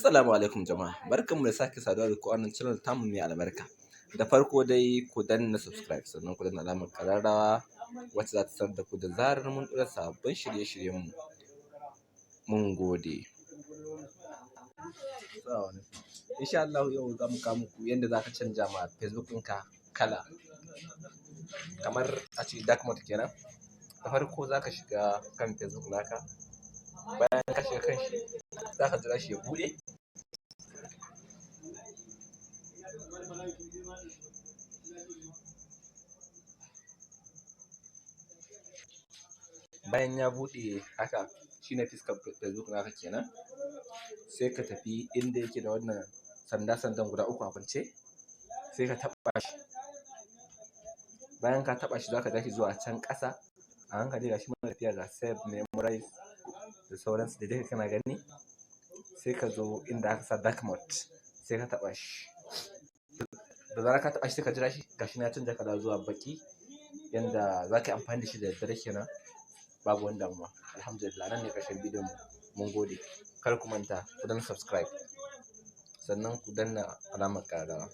Assalamu alaikum jama'a, barkanmu da sake saduwa da ku a wannan channel tamu mai albarka. Da farko dai ku danna subscribe sannan ku danna alamar ƙararrawa wacce za ta sanar da ku da zarar mun ɗora sababbin shirye-shiryenmu. Mun gode. Insha Allah yau za mu kawo muku yadda za ka canja ma Facebook ɗinka kala. Kamar a ce dark mode kenan. Da farko za ka shiga kan Facebook naka. Bayan ka shiga kan shi, za ka jira shi ya buɗe. Bayan ya buɗe haka shine fuskar Facebook naka kenan. Sai ka tafi inda yake da wannan sanda-sandan guda uku a kwance. Sai ka taɓa shi. Bayan ka taɓa shi za ka tashi zuwa can ƙasa. A hankali gashi muna tafiya ga save, memorize da sauransu da duka kana gani. Sai ka zo inda aka sa dark mode sai ka taɓa shi. Da zarar ka taɓa shi sai ka jira shi gashi na canja kala zuwa baƙi. Yanda za ka yi amfani da shi da daddare kenan. Babu wani damuwa. Alhamdulillah nan ne ƙarshen bidiyon mu. Mun gode. Kar ku manta ku danna subscribe sannan ku danna alamar ƙararrawa.